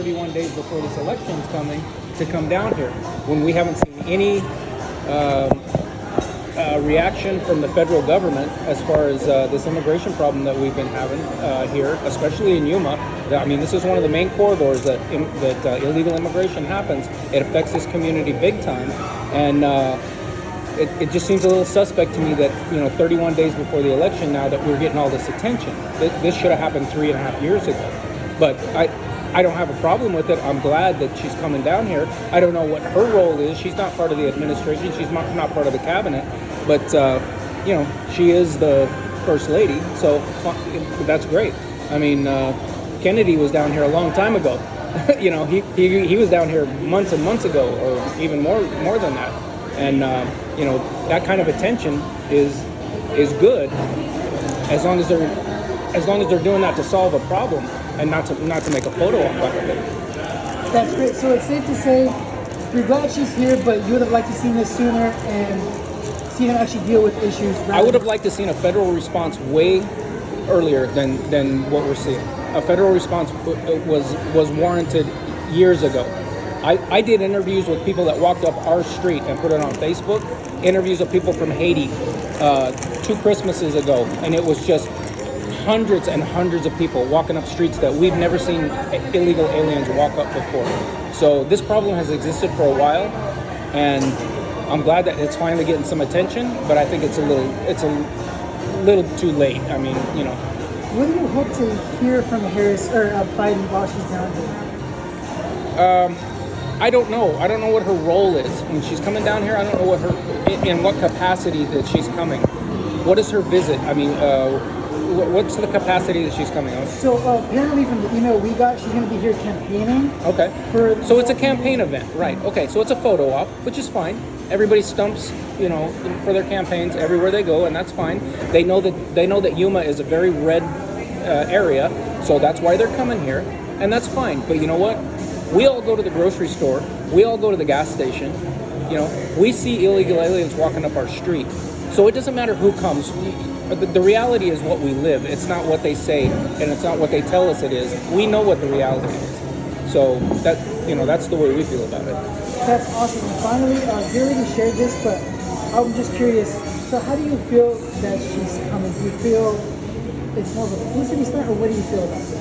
31 days before this election is coming to come down here when we haven't seen any reaction from the federal government as far as this immigration problem that we've been having here, especially in Yuma. I mean, this is one of the main corridors that illegal immigration happens. It affects this community big time, and it just seems a little suspect to me that 31 days before the election now that we're getting all this attention. This should have happened 3.5 years ago, but I don't have a problem with it. I'm glad that she's coming down here. I don't know what her role is. She's not part of the administration. She's not part of the cabinet. But, she is the first lady. So that's great. I mean, Kennedy was down here a long time ago. He was down here months and months ago, or even more than that. And, that kind of attention is good as long as they're doing that to solve a problem and not to make a photo op out of it. That's great. So it's safe to say you're glad she's here, but you would have liked to see this sooner and see her actually deal with issues. I would have liked to seen a federal response way earlier than what we're seeing. A federal response was warranted years ago. I did interviews with people that walked up our street and put it on Facebook. Interviews of people from Haiti 2 Christmases ago, and it was just hundreds and hundreds of people walking up streets that we've never seen illegal aliens walk up before. So this problem has existed for a while, and I'm glad that it's finally getting some attention. But I think it's a little too late. I mean, What do you hope to hear from Harris or Biden while she's down here? I don't know. I don't know what her role is when she's coming down here. I don't know in what capacity that she's coming. What is her visit? I mean, what's the capacity that she's coming on? So apparently from the email we got, she's going to be here campaigning. Okay. So it's a campaign event, right? Okay. So it's a photo op, which is fine. Everybody stumps, for their campaigns everywhere they go, and that's fine. They know that Yuma is a very red area, so that's why they're coming here, and that's fine. But you know what? We all go to the grocery store. We all go to the gas station. We see illegal aliens walking up our street. So it doesn't matter who comes. The reality is what we live. It's not what they say, and it's not what they tell us it is. We know what the reality is. So that's the way we feel about it. That's awesome. And finally, you already shared this, but I'm just curious. So how do you feel that she's coming? Do you feel it's more of a publicity stunt, or what do you feel about this?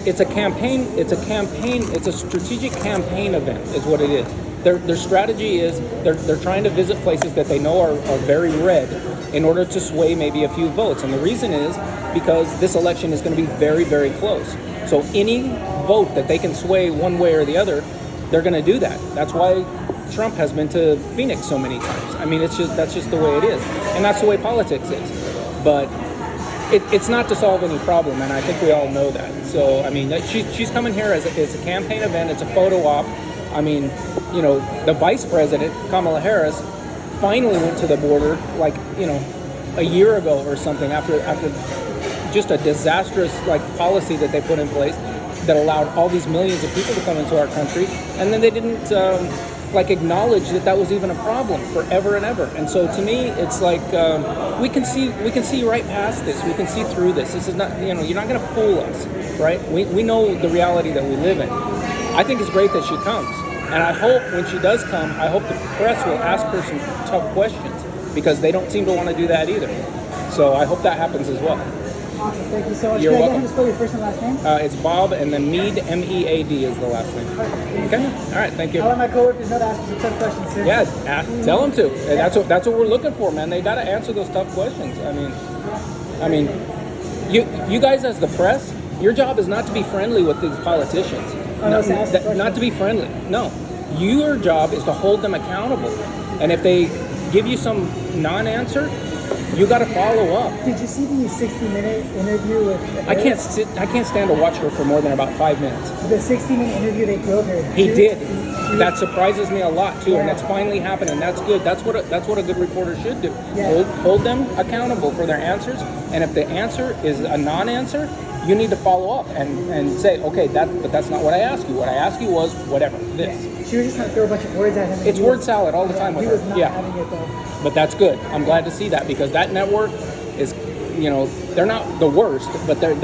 It's a campaign. It's a strategic campaign event, is what it is. Their strategy is they're trying to visit places that they know are very red in order to sway maybe a few votes. And the reason is because this election is going to be very, very close. So any vote that they can sway one way or the other, they're going to do that. That's why Trump has been to Phoenix so many times. I mean, that's just the way it is, and that's the way politics is. But it's not to solve any problem, and I think we all know that. So, I mean, she's coming here as a campaign event. It's a photo op. I mean, the vice president, Kamala Harris, finally went to the border, a year ago or something, after just a disastrous, policy that they put in place that allowed all these millions of people to come into our country, and then they didn't, acknowledge that was even a problem forever and ever. And so to me, it's we can see right past this. We can see through this. This is not, you're not going to fool us, right? We know the reality that we live in. I think it's great that she comes. And I hope when she does come, I hope the press will ask her some tough questions, because they don't seem to want to do that either. So I hope that happens as well. Awesome. Thank you so much. You're welcome. Can you spell your first and last name? It's Bob, and then Mead, M-E-A-D is the last name. Okay? All right, thank you. I'll let my coworkers know to ask you some tough questions soon. Yeah, tell them to. And that's what we're looking for, man. They got to answer those tough questions. I mean, you guys as the press, your job is not to be friendly with these politicians. Not to be friendly. No. Your job is to hold them accountable. And if they give you some non-answer, you got to follow up. Did you see the 60-minute interview with Harris? I can't stand to watch her for more than about 5 minutes. The 60-minute interview they drove her. He did. That surprises me a lot too, and that's finally happening. That's good. That's what a good reporter should do. Yeah. Hold them accountable for their answers, and if the answer is a non-answer, you need to follow up and say, okay, but that's not what I asked you. What I asked you was whatever, this. Yeah. She was just trying to throw a bunch of words at him. It's word salad all the time with her. He was not having it though. But that's good. I'm glad to see that, because that network is, they're not the worst, but they're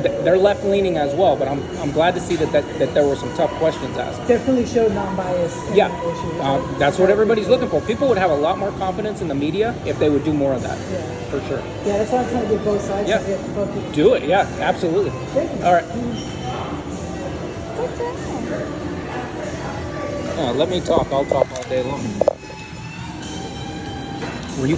they're left leaning as well. But I'm glad to see that there were some tough questions asked. Definitely showed non-bias. in Yeah, the issue. that's what everybody's looking for. People would have a lot more confidence in the media if they would do more of that. Yeah. For sure. Yeah, that's why I'm trying to get both sides. Yeah. To get both people. Do it. Yeah, absolutely. Thank you. All right. Good job. Let me talk. I'll talk all day long. Were you